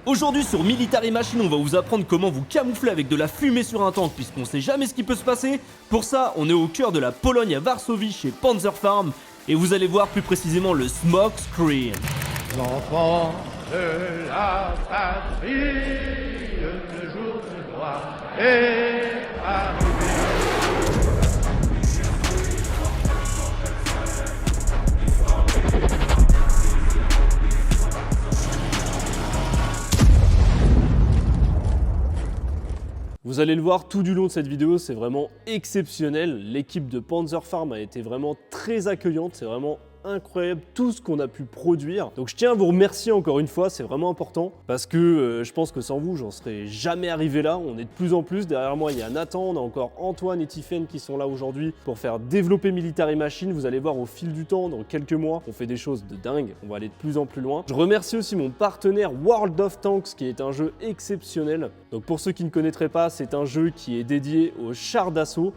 Aujourd'hui sur Military Machine, on va vous apprendre comment vous camoufler avec de la fumée sur un tank puisqu'on sait jamais ce qui peut se passer. Pour ça, on est au cœur de la Pologne à Varsovie chez Panzerfarm et vous allez voir plus précisément le Smoke Screen. L'enfant de la patrie, le jour de gloire est arrivé. Vous allez le voir tout du long de cette vidéo, c'est vraiment exceptionnel. L'équipe de Panzerfarm a été vraiment très accueillante, c'est vraiment incroyable tout ce qu'on a pu produire. Donc je tiens à vous remercier encore une fois, c'est vraiment important parce que je pense que sans vous, j'en serais jamais arrivé là. On est de plus en plus. Derrière moi, il y a Nathan, on a encore Antoine et Tiffen qui sont là aujourd'hui pour faire développer Military Machine. Vous allez voir au fil du temps, dans quelques mois, on fait des choses de dingue. On va aller de plus en plus loin. Je remercie aussi mon partenaire World of Tanks qui est un jeu exceptionnel. Donc pour ceux qui ne connaîtraient pas, c'est un jeu qui est dédié aux chars d'assaut.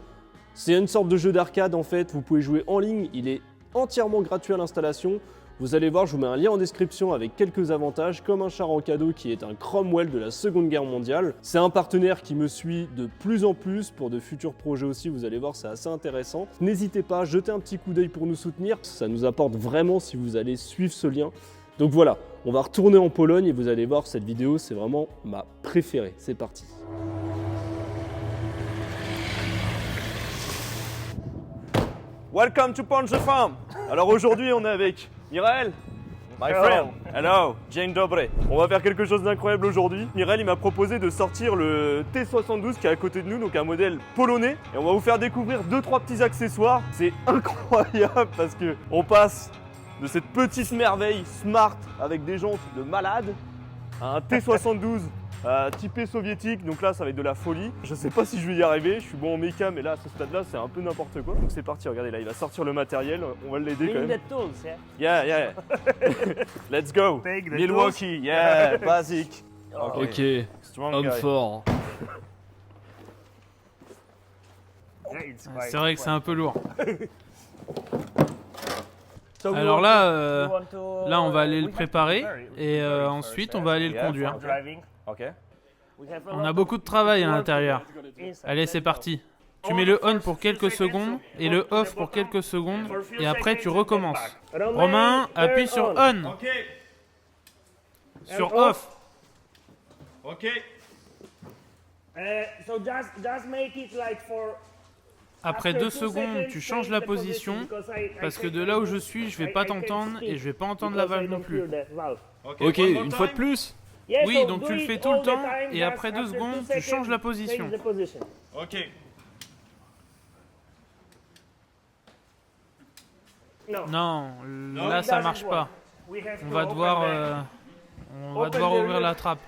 C'est une sorte de jeu d'arcade en fait. Vous pouvez jouer en ligne. Il est entièrement gratuit à l'installation. Vous allez voir, je vous mets un lien en description avec quelques avantages, comme un char en cadeau qui est un Cromwell de la Seconde Guerre mondiale. C'est un partenaire qui me suit de plus en plus pour de futurs projets aussi, vous allez voir, c'est assez intéressant. N'hésitez pas à jeter un petit coup d'œil pour nous soutenir, ça nous apporte vraiment si vous allez suivre ce lien. Donc voilà, on va retourner en Pologne et vous allez voir, cette vidéo, c'est vraiment ma préférée. C'est parti. Welcome to Panzerfarm. Alors aujourd'hui on est avec Mirael, my friend. Hello, dzień dobry. On va faire quelque chose d'incroyable aujourd'hui. Mirael il m'a proposé de sortir le T72 qui est à côté de nous, donc un modèle polonais. Et on va vous faire découvrir 2-3 petits accessoires. C'est incroyable parce que on passe de cette petite merveille smart avec des jantes de malade à un T72 typé soviétique, donc là ça va être de la folie. Je sais pas si je vais y arriver, je suis bon en méca mais là à ce stade là c'est un peu n'importe quoi. Donc c'est parti, regardez là il va sortir le matériel, on va l'aider quand même. Yeah. Let's go. Milwaukee, yeah, basic. Ok, Strong homme guy. fort. C'est vrai que c'est un peu lourd. So Alors là, on va aller le préparer et ensuite on va aller le conduire. Ok. On a beaucoup de travail à l'intérieur. Allez, c'est parti. Tu mets le on pour quelques secondes et le off pour quelques secondes et après tu recommences. Romain, appuie sur on. Sur off. So just make it like for Après 2 secondes, tu changes la position parce que de là où je suis, je vais pas t'entendre et je vais pas entendre la valve non plus. Ok, une fois de plus. Oui, donc tu le fais tout le temps et après 2 secondes, tu changes la position. Ok. Non, là ça marche pas. On va devoir ouvrir la trappe.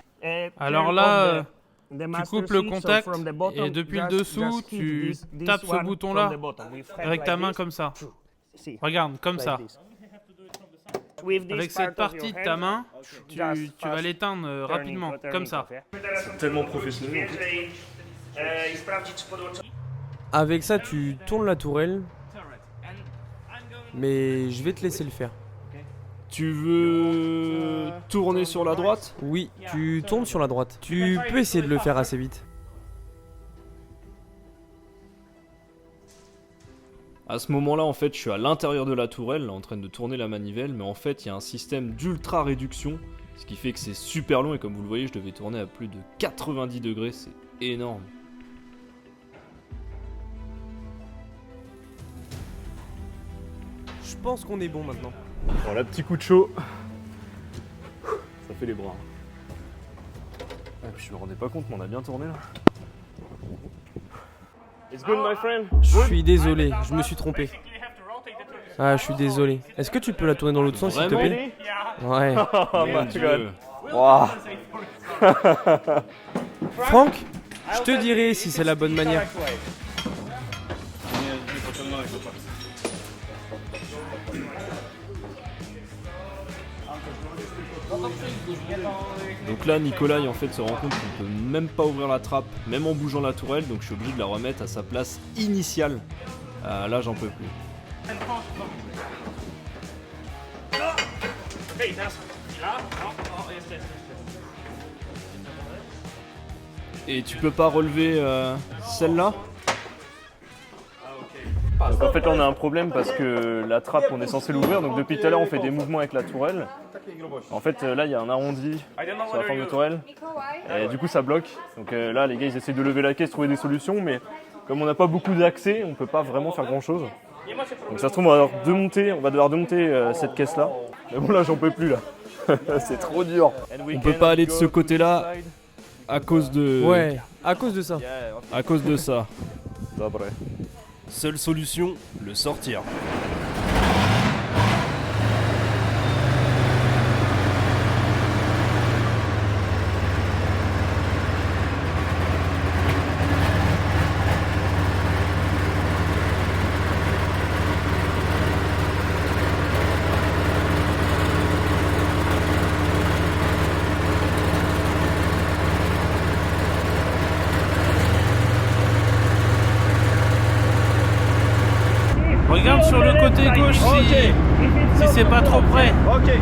Alors là, tu coupes le contact et depuis le dessous, tu tapes ce bouton-là avec ta main comme ça. Regarde, comme ça. Avec cette partie de ta main, tu vas l'éteindre rapidement, comme ça. C'est tellement professionnel. Avec ça, tu tournes la tourelle, mais je vais te laisser le faire. Tu veux tourner sur la droite? Oui, tu tournes sur la droite. Tu peux essayer de le faire assez vite. À ce moment-là, en fait, je suis à l'intérieur de la tourelle, là, en train de tourner la manivelle, mais en fait, il y a un système d'ultra réduction, ce qui fait que c'est super long, et comme vous le voyez, je devais tourner à plus de 90 degrés, c'est énorme. Je pense qu'on est bon maintenant. Voilà, petit coup de chaud. Ça fait les bras. Ah, puis je me rendais pas compte, mais on a bien tourné là. It's good, my friend. Je suis désolé, je me suis trompé. Ah, je suis désolé. Est-ce que tu peux la tourner dans l'autre sens, s'il te Vraiment plaît? Ouais. Oh Mon my Dieu. god. Wow. Franck, je te dirai si c'est la bonne manière. Donc là, Nikolai en fait se rend compte qu'on peut même pas ouvrir la trappe, même en bougeant la tourelle, donc je suis obligé de la remettre à sa place initiale. Là, j'en peux plus. Et tu peux pas relever celle-là? Donc en fait là on a un problème parce que la trappe on est censé l'ouvrir, donc depuis tout à l'heure on fait des mouvements avec la tourelle. En fait là il y a un arrondi sur la forme de tourelle et du coup ça bloque. Donc là les gars ils essaient de lever la caisse, trouver des solutions, mais comme on n'a pas beaucoup d'accès on peut pas vraiment faire grand chose. Donc ça se trouve on va devoir démonter cette caisse là. Mais bon là j'en peux plus là. C'est trop dur. On peut pas aller de ce côté-là à cause de... Ouais, à cause de ça. À cause de ça. D'après. Seule solution, le sortir. Regarde sur le côté gauche si c'est pas trop près. Ok.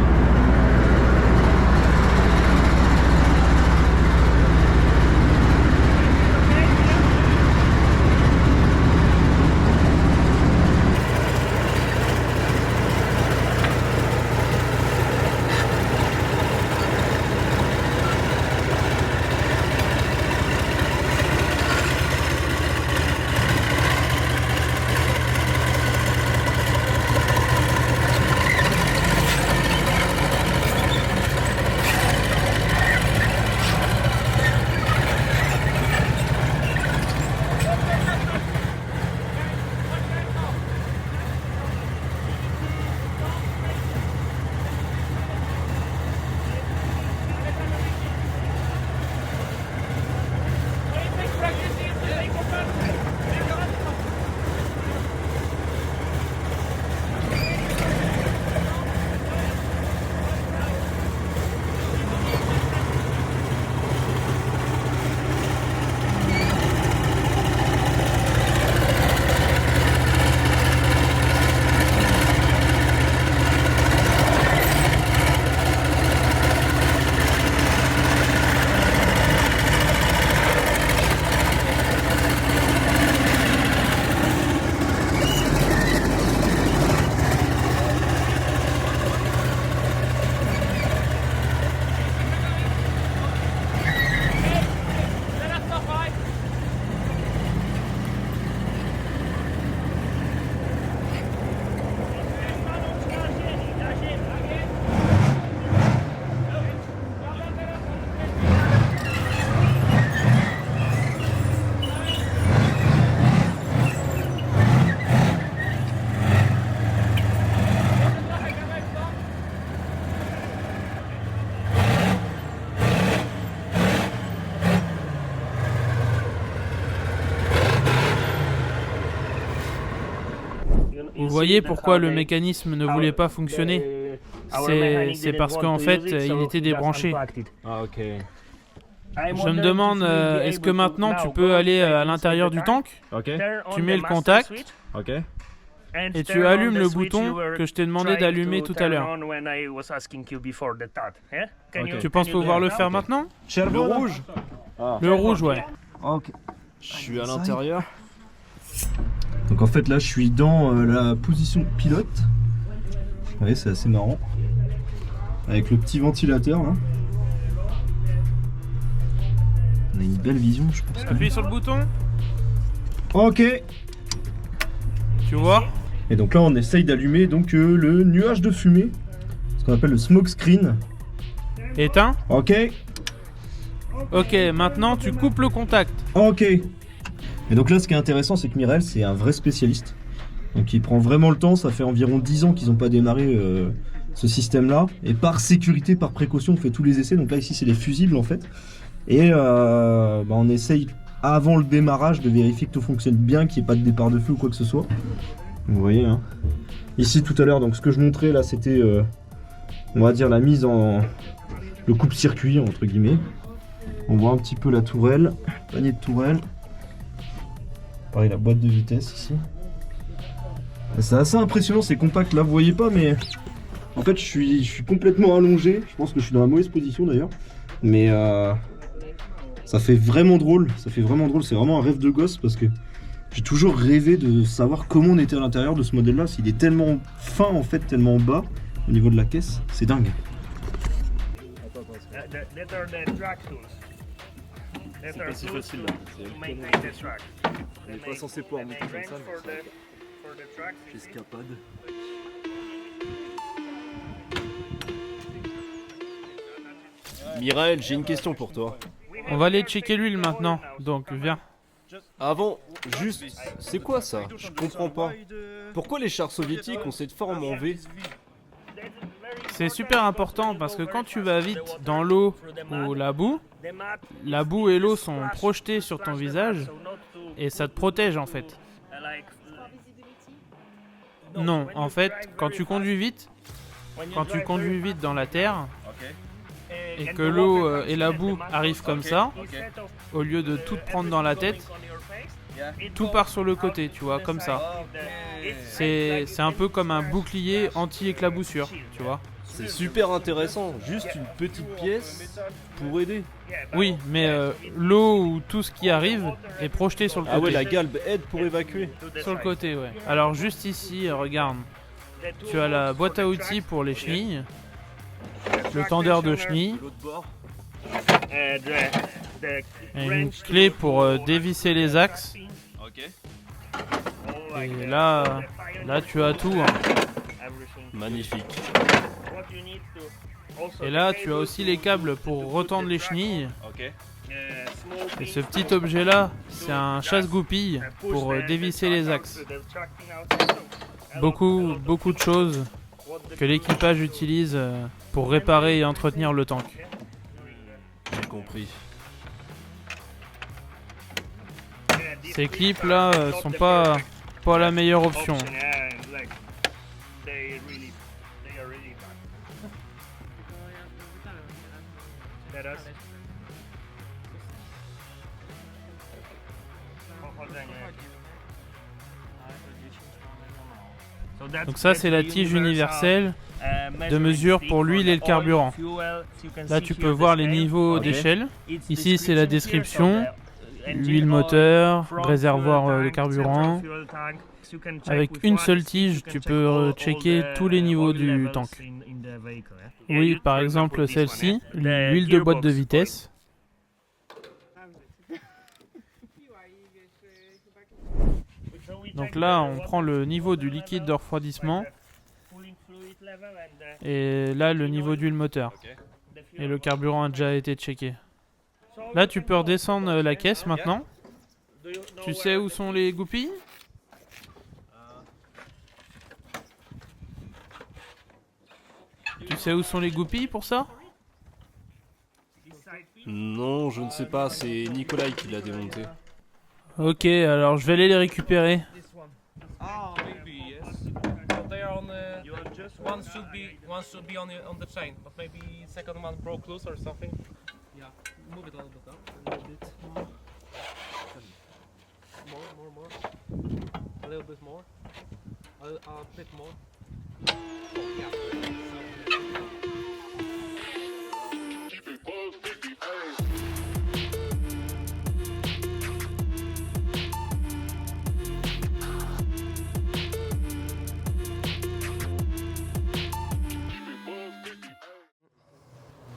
Vous voyez pourquoi le mécanisme ne voulait pas fonctionner? C'est parce qu'en fait, il était débranché. Ah ok. Je me demande, est-ce que maintenant tu peux aller à l'intérieur du tank? Ok. Tu mets le contact Ok. et tu allumes le bouton que je t'ai demandé d'allumer tout à l'heure. Tu penses pouvoir le faire maintenant? Le rouge? Le rouge, ouais. Ok. Je suis à l'intérieur. Donc en fait là je suis dans la position de pilote. Vous voyez, c'est assez marrant. Avec le petit ventilateur là. On a une belle vision je pense. Appuie sur le bouton. Ok. Tu vois? Et donc là on essaye d'allumer donc le nuage de fumée. Ce qu'on appelle le smoke screen. Éteint. Ok. Ok, maintenant tu coupes le contact. Ok. Et donc là ce qui est intéressant c'est que Mirel c'est un vrai spécialiste. Donc il prend vraiment le temps, ça fait environ 10 ans qu'ils n'ont pas démarré ce système là. Et par sécurité, par précaution on fait tous les essais. Donc là ici c'est les fusibles en fait. Et on essaye avant le démarrage de vérifier que tout fonctionne bien, qu'il n'y ait pas de départ de feu ou quoi que ce soit. Vous voyez hein. Ici tout à l'heure donc ce que je montrais là c'était on va dire la mise en... le coupe-circuit entre guillemets. On voit un petit peu la tourelle, panier de tourelle. Pareil la boîte de vitesse ici. C'est assez impressionnant, c'est compact là, vous voyez pas mais en fait je suis complètement allongé. Je pense que je suis dans la mauvaise position d'ailleurs. Mais Ça fait vraiment drôle, c'est vraiment un rêve de gosse parce que j'ai toujours rêvé de savoir comment on était à l'intérieur de ce modèle-là, s'il est tellement fin en fait, tellement bas au niveau de la caisse, c'est dingue. That are the track tools. C'est pas si facile là. To maintain the track. On n'est pas censé pouvoir monter comme ça, for the tracks. mais escapade. Mireille, j'ai une question pour toi. On va aller checker l'huile maintenant, donc viens. Avant, juste, c'est quoi ça? Je comprends pas. Pourquoi les chars soviétiques ont cette forme en V? C'est super important parce que quand tu vas vite dans l'eau ou la boue et l'eau sont projetées sur ton visage et ça te protège en fait. Non, en fait, quand tu conduis vite dans la terre et que l'eau et la boue arrivent comme ça, au lieu de tout te prendre dans la tête, tout part sur le côté, tu vois, comme ça. C'est un peu comme un bouclier anti-éclaboussure, tu vois. C'est super intéressant, juste une petite pièce pour aider. Oui, mais l'eau ou tout ce qui arrive est projeté sur le côté. Ah ouais, la galbe aide pour évacuer. Sur le côté, ouais. Alors juste ici, regarde. Tu as la boîte à outils pour les chenilles, le tendeur de chenilles, L'autre bord. et une clé pour dévisser les axes. Ok. Et là tu as tout. Hein. Magnifique. Et là, tu as aussi les câbles pour retendre les chenilles. Ok. Et ce petit objet-là, c'est un chasse-goupille pour dévisser les axes. Beaucoup de choses que l'équipage utilise pour réparer et entretenir le tank. J'ai compris. Ces clips là sont pas la meilleure option. Donc ça c'est la tige universelle de mesure pour l'huile et le carburant. Là tu peux voir les niveaux d'échelle. Ici c'est la description. Huile moteur, réservoir de carburant. Avec une seule tige, tu peux checker tous les niveaux du tank. Oui, par exemple celle-ci, l'huile de boîte de vitesse. Donc là, on prend le niveau du liquide de refroidissement. Et là, le niveau d'huile moteur. Et le carburant a déjà été checké. Là, tu peux redescendre la caisse maintenant. Tu sais où sont les goupilles ? Tu sais où sont les goupilles pour ça ? Non, je ne sais pas, c'est Nikolai qui l'a démonté. Ok, alors je vais aller les récupérer. Ah, maybe yes. But they are on the. One should be on the chain, but maybe second one broke loose or something. Yeah, move it a little bit up. A little bit more. A little bit more. A bit more. Oh, yeah.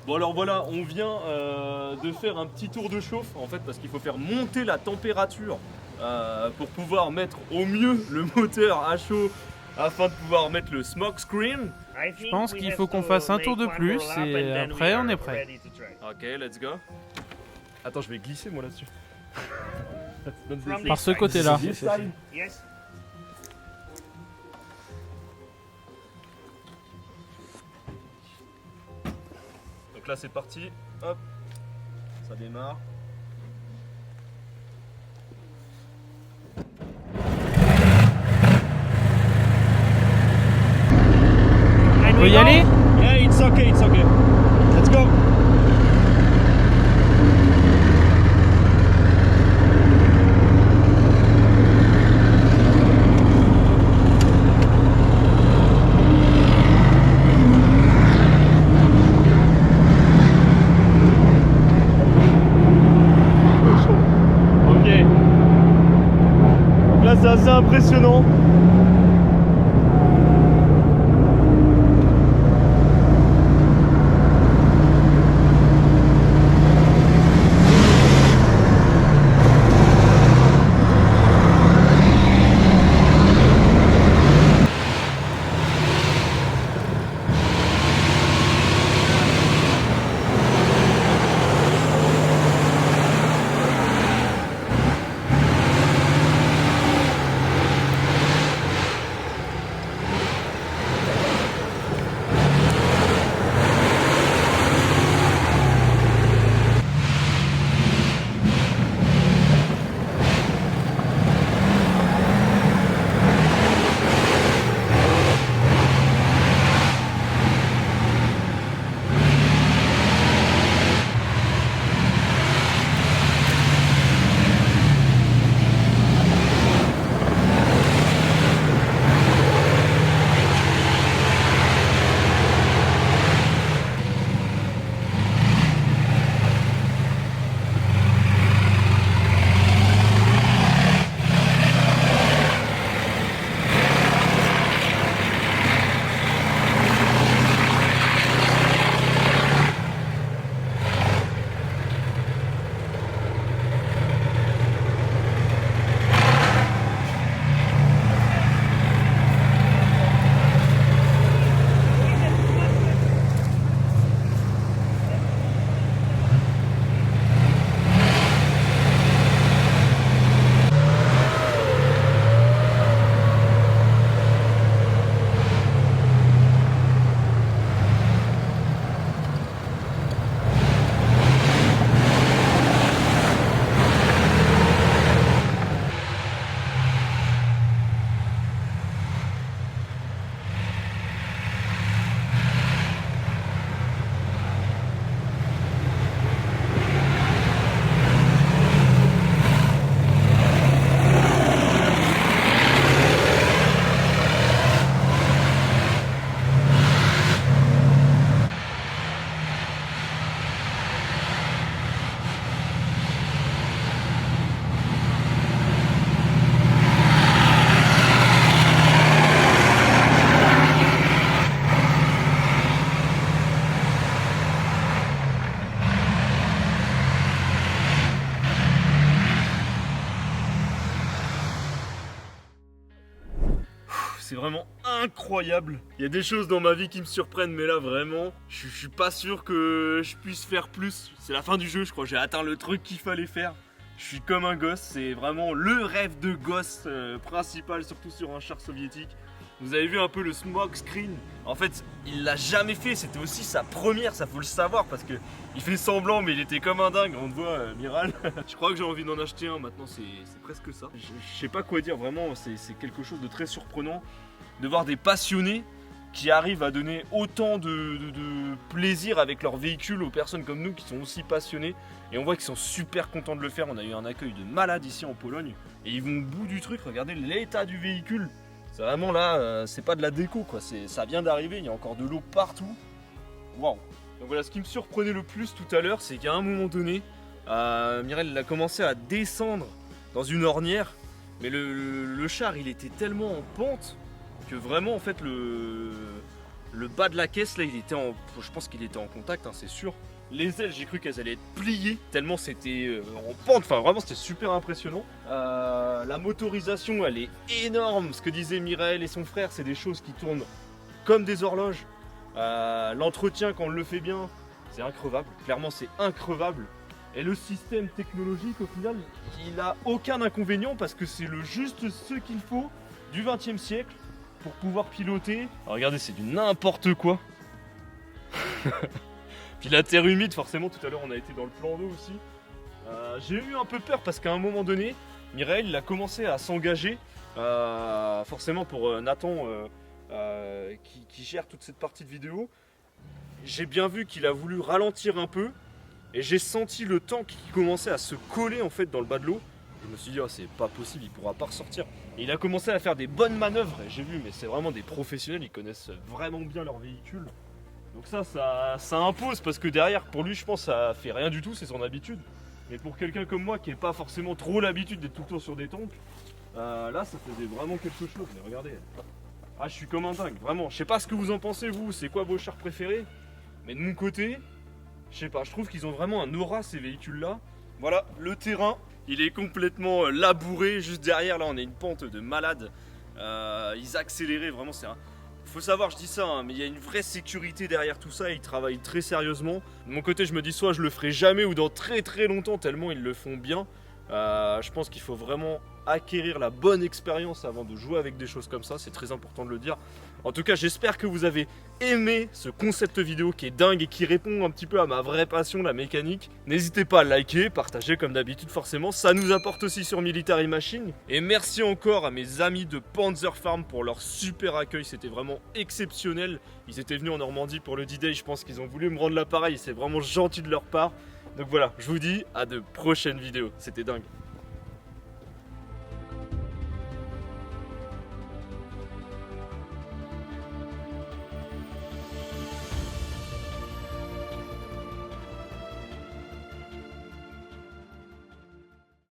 Bon alors voilà, on vient de faire un petit tour de chauffe en fait parce qu'il faut faire monter la température pour pouvoir mettre au mieux le moteur à chaud afin de pouvoir mettre le smoke screen. Je pense qu'il faut qu'on fasse un tour de plus et après on est prêt. Ok, let's go. Attends, je vais glisser moi là-dessus. Par ce côté-là. Yes. Donc là c'est parti, hop, ça démarre. On peut y aller ? Yeah, it's okay, let's go. c'est assez impressionnant. C'est vraiment incroyable. Il y a des choses dans ma vie qui me surprennent, mais là vraiment, je suis pas sûr que je puisse faire plus. C'est la fin du jeu, je crois. J'ai atteint le truc qu'il fallait faire. Je suis comme un gosse. C'est vraiment le rêve de gosse principal, surtout sur un char soviétique. Vous avez vu un peu le smoke screen. En fait, il l'a jamais fait. C'était aussi sa première, ça faut le savoir, parce que il fait semblant, mais il était comme un dingue. On te voit, Miral. Je crois que j'ai envie d'en acheter un. Maintenant, c'est presque ça. Je sais pas quoi dire. Vraiment, c'est quelque chose de très surprenant de voir des passionnés qui arrivent à donner autant de plaisir avec leur véhicule aux personnes comme nous qui sont aussi passionnés. Et on voit qu'ils sont super contents de le faire. On a eu un accueil de malade ici en Pologne. Et ils vont au bout du truc. Regardez l'état du véhicule. C'est vraiment là, c'est pas de la déco quoi, ça vient d'arriver, il y a encore de l'eau partout. Waouh. Donc voilà, ce qui me surprenait le plus tout à l'heure, c'est qu'à un moment donné, Mireille a commencé à descendre dans une ornière, mais le char il était tellement en pente que vraiment en fait le bas de la caisse là, je pense qu'il était en contact, hein, c'est sûr. Les ailes, j'ai cru qu'elles allaient être pliées, tellement c'était en pente, enfin vraiment c'était super impressionnant. La motorisation, elle est énorme, ce que disaient Mireille et son frère, c'est des choses qui tournent comme des horloges. L'entretien, quand on le fait bien, c'est increvable, clairement c'est increvable. Et le système technologique, au final, il n'a aucun inconvénient parce que c'est juste ce qu'il faut du XXe siècle pour pouvoir piloter. Alors regardez, c'est du n'importe quoi. Puis la terre humide, forcément, tout à l'heure on a été dans le plan d'eau aussi. J'ai eu un peu peur parce qu'à un moment donné, Mireille il a commencé à s'engager, forcément pour Nathan qui gère toute cette partie de vidéo. J'ai bien vu qu'il a voulu ralentir un peu et j'ai senti le tank qui commençait à se coller en fait dans le bas de l'eau. Je me suis dit, oh, c'est pas possible, il pourra pas ressortir. Et il a commencé à faire des bonnes manœuvres, et j'ai vu, mais c'est vraiment des professionnels, ils connaissent vraiment bien leur véhicule. Donc ça impose parce que derrière, pour lui, je pense, ça fait rien du tout, c'est son habitude. Mais pour quelqu'un comme moi qui n'est pas forcément trop l'habitude d'être tout le temps sur des tanks, Là ça faisait vraiment quelque chose, mais regardez. Ah je suis comme un dingue, vraiment. Je sais pas ce que vous en pensez vous, c'est quoi vos chars préférés? Mais de mon côté, je sais pas, je trouve qu'ils ont vraiment un aura ces véhicules là. Voilà, le terrain, il est complètement labouré. Juste derrière là on a une pente de malade. Ils accéléraient vraiment, c'est un... Faut savoir, je dis ça, hein, mais il y a une vraie sécurité derrière tout ça, ils travaillent très sérieusement. De mon côté, je me dis soit je le ferai jamais ou dans très très longtemps, tellement ils le font bien. Je pense qu'il faut vraiment acquérir la bonne expérience avant de jouer avec des choses comme ça, c'est très important de le dire. En tout cas, j'espère que vous avez aimé ce concept vidéo qui est dingue et qui répond un petit peu à ma vraie passion, la mécanique. N'hésitez pas à liker, partager comme d'habitude forcément, ça nous apporte aussi sur Military Machine. Et merci encore à mes amis de Panzer Farm pour leur super accueil, c'était vraiment exceptionnel. Ils étaient venus en Normandie pour le D-Day, je pense qu'ils ont voulu me rendre l'appareil, c'est vraiment gentil de leur part. Donc voilà, je vous dis à de prochaines vidéos, c'était dingue.